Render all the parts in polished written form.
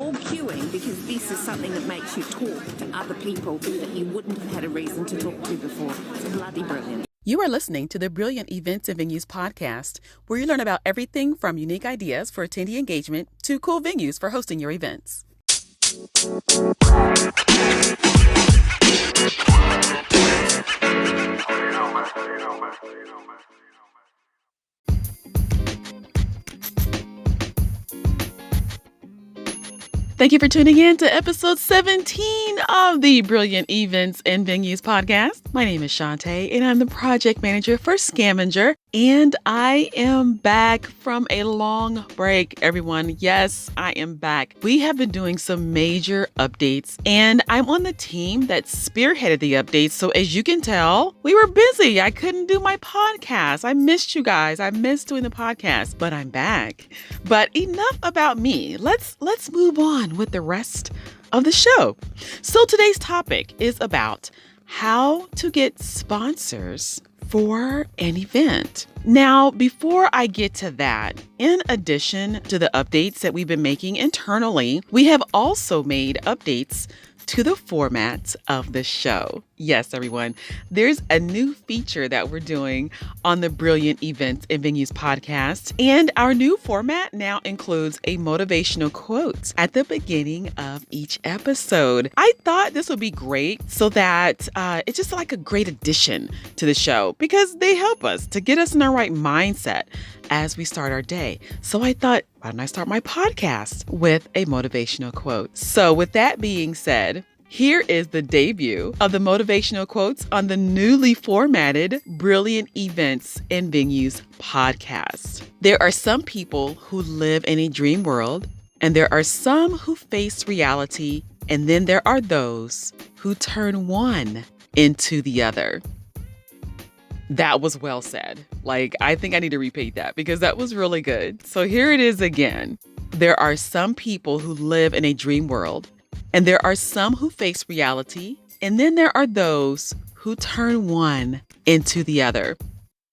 All queuing because this is something that makes you talk to other people that you wouldn't have had a reason to talk to before. It's bloody brilliant. You are listening to the Brilliant Events and Venues podcast, where you learn about everything from unique ideas for attendee engagement to cool venues for hosting your events. Thank you for tuning in to episode 17 of the Brilliant Events and Venues podcast. My name is Shantae, and I'm the project manager for Scavenger. And I am back from a long break, everyone. Yes, I am back. We have been doing some major updates, and I'm on the team that spearheaded the updates. So as you can tell, we were busy. I couldn't do my podcast. I missed you guys. I missed doing the podcast, but I'm back. But enough about me. Let's move on with the rest of the show. So today's topic is about how to get sponsors for an event. Now, before I get to that, in addition to the updates that we've been making internally, we have also made updates to the format of the show. Yes, everyone, there's a new feature that we're doing on the Brilliant Events and Venues podcast, and our new format now includes a motivational quote at the beginning of each episode. I thought this would be great so that it's just like a great addition to the show because they help us to get us in our right mindset as we start our day. So I thought, why don't I start my podcast with a motivational quote? So with that being said, here is the debut of the motivational quotes on the newly formatted Brilliant Events and Venues podcast. There are some people who live in a dream world, and there are some who face reality, and then there are those who turn one into the other. That was well said. I think I need to repeat that because that was really good. So here it is again. There are some people who live in a dream world, and there are some who face reality, and then there are those who turn one into the other.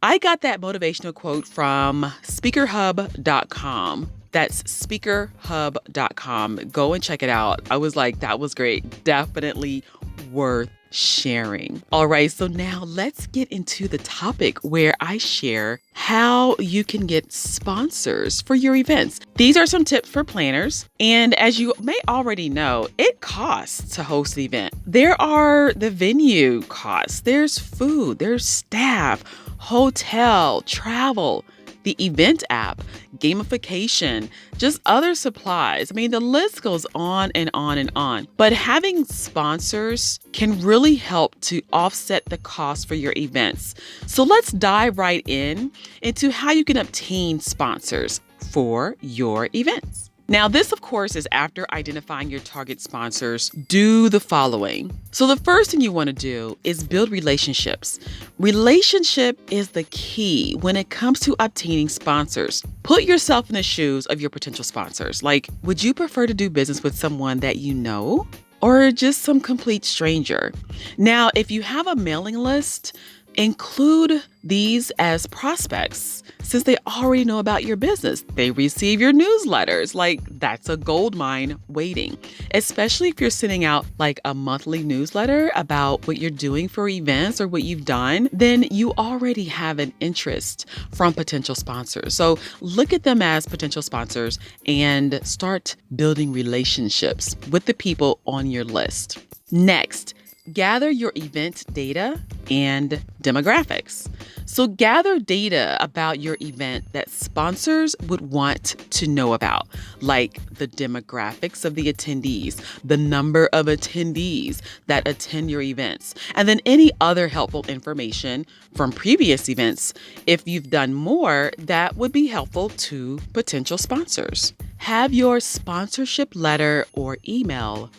I got that motivational quote from speakerhub.com. That's speakerhub.com. Go and check it out. I was like, that was great. Definitely worth sharing. All right, so now let's get into the topic where I share how you can get sponsors for your events. These are some tips for planners. And as you may already know, it costs to host the event. There are the venue costs, there's food, there's staff, hotel, travel, the event app, gamification, just other supplies. I mean, the list goes on and on and on. But having sponsors can really help to offset the cost for your events. So let's dive right into how you can obtain sponsors for your events. Now, this, of course, is after identifying your target sponsors. Do the following. So the first thing you want to do is build relationships. Relationship is the key when it comes to obtaining sponsors. Put yourself in the shoes of your potential sponsors. Would you prefer to do business with someone that you know or just some complete stranger? Now, if you have a mailing list, include these as prospects since they already know about your business. They receive your newsletters. That's a gold mine waiting, especially if you're sending out a monthly newsletter about what you're doing for events or what you've done, then you already have an interest from potential sponsors. So look at them as potential sponsors and start building relationships with the people on your list. Next, gather your event data and demographics. So gather data about your event that sponsors would want to know about, like the demographics of the attendees, the number of attendees that attend your events, and then any other helpful information from previous events. If you've done more, that would be helpful to potential sponsors. Have your sponsorship letter or email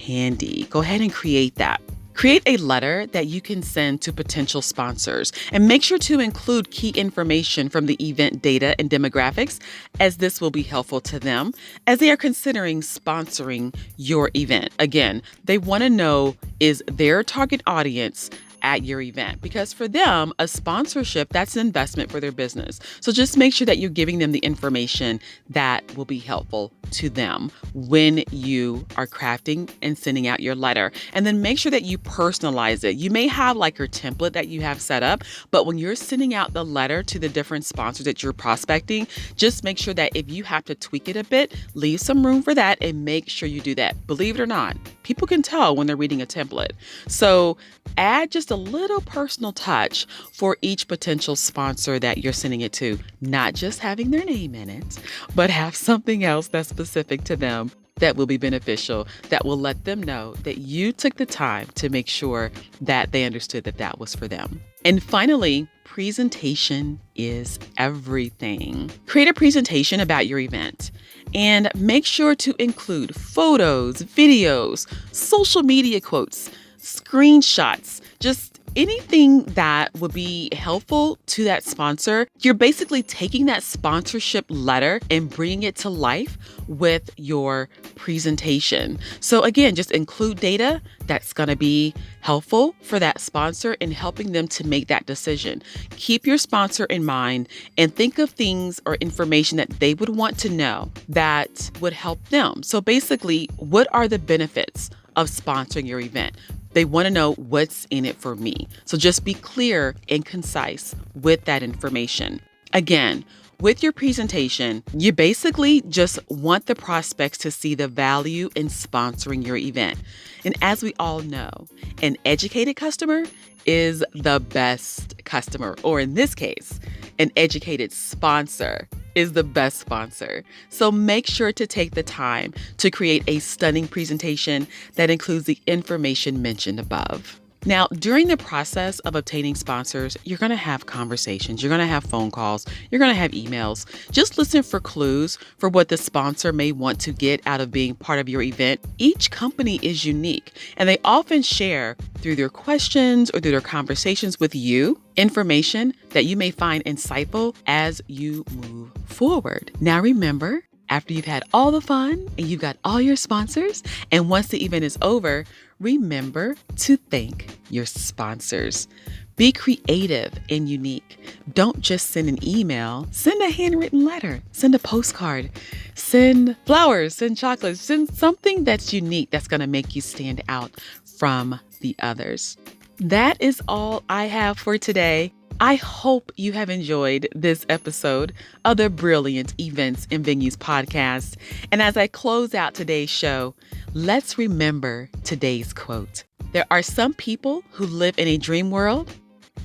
handy. Go ahead and create that. Create a letter that you can send to potential sponsors and make sure to include key information from the event data and demographics, as this will be helpful to them as they are considering sponsoring your event. Again, they want to know, is their target audience at your event, because for them, a sponsorship, that's an investment for their business. So just make sure that you're giving them the information that will be helpful to them when you are crafting and sending out your letter. And then make sure that you personalize it. You may have like your template that you have set up, but when you're sending out the letter to the different sponsors that you're prospecting, just make sure that if you have to tweak it a bit, leave some room for that and make sure you do that. Believe it or not, people can tell when they're reading a template. So add just a little personal touch for each potential sponsor that you're sending it to, not just having their name in it, but have something else that's specific to them that will be beneficial, that will let them know that you took the time to make sure that they understood that that was for them. And finally, presentation is everything. Create a presentation about your event and make sure to include photos, videos, social media quotes, screenshots, just anything that would be helpful to that sponsor. You're basically taking that sponsorship letter and bringing it to life with your presentation. So again, just include data that's going to be helpful for that sponsor in helping them to make that decision. Keep your sponsor in mind and think of things or information that they would want to know that would help them. So basically, what are the benefits of sponsoring your event? They want to know what's in it for me. So just be clear and concise with that information. Again, with your presentation, you basically just want the prospects to see the value in sponsoring your event. And as we all know, an educated customer is the best customer, or in this case, an educated sponsor is the best sponsor. So make sure to take the time to create a stunning presentation that includes the information mentioned above. Now, during the process of obtaining sponsors, you're going to have conversations, you're going to have phone calls, you're going to have emails. Just listen for clues for what the sponsor may want to get out of being part of your event. Each company is unique, and they often share through their questions or through their conversations with you information that you may find insightful as you move forward. Now, remember, after you've had all the fun and you've got all your sponsors, and once the event is over, remember to thank your sponsors. Be creative and unique. Don't just send an email. Send a handwritten letter. Send a postcard. Send flowers. Send chocolates. Send something that's unique that's going to make you stand out from the others. That is all I have for today. I hope you have enjoyed this episode of the Brilliant Events and Venues podcast. And as I close out today's show, let's remember today's quote. There are some people who live in a dream world,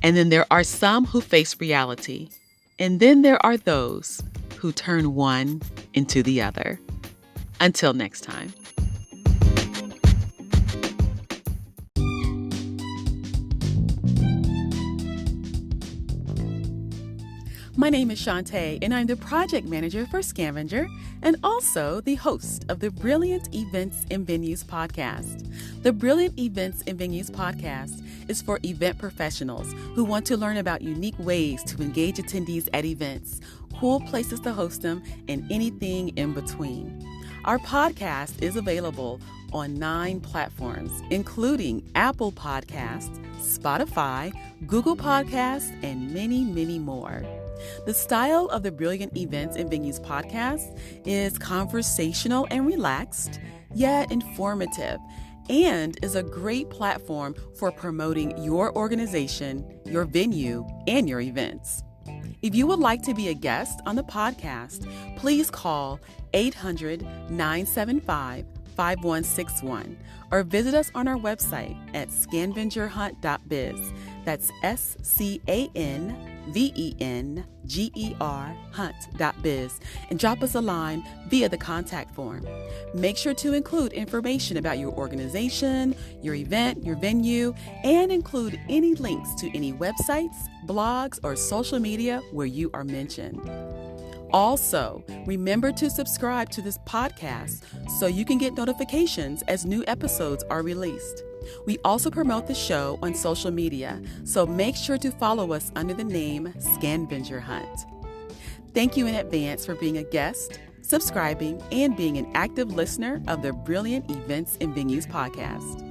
and then there are some who face reality. And then there are those who turn one into the other. Until next time. My name is Shantae, and I'm the project manager for Scavenger and also the host of the Brilliant Events and Venues podcast. The Brilliant Events and Venues podcast is for event professionals who want to learn about unique ways to engage attendees at events, cool places to host them, and anything in between. Our podcast is available on 9 platforms, including Apple Podcasts, Spotify, Google Podcasts, and many, many more. The style of the Brilliant Events and Venues podcast is conversational and relaxed, yet informative, and is a great platform for promoting your organization, your venue, and your events. If you would like to be a guest on the podcast, please call 800-975-5161 or visit us on our website at scanvengerhunt.biz. That's SCANVENGER hunt.biz and drop us a line via the contact form. Make sure to include information about your organization, your event, your venue, and include any links to any websites, blogs, or social media where you are mentioned. Also, remember to subscribe to this podcast so you can get notifications as new episodes are released. We also promote the show on social media, so make sure to follow us under the name Scanvenger Hunt. Thank you in advance for being a guest, subscribing, and being an active listener of the Brilliant Events and Venues podcast.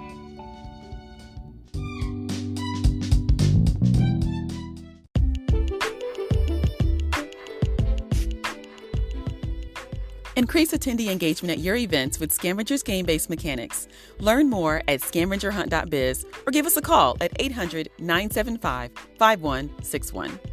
Increase attendee engagement at your events with Scavenger's game-based mechanics. Learn more at scavengerhunt.biz or give us a call at 800-975-5161.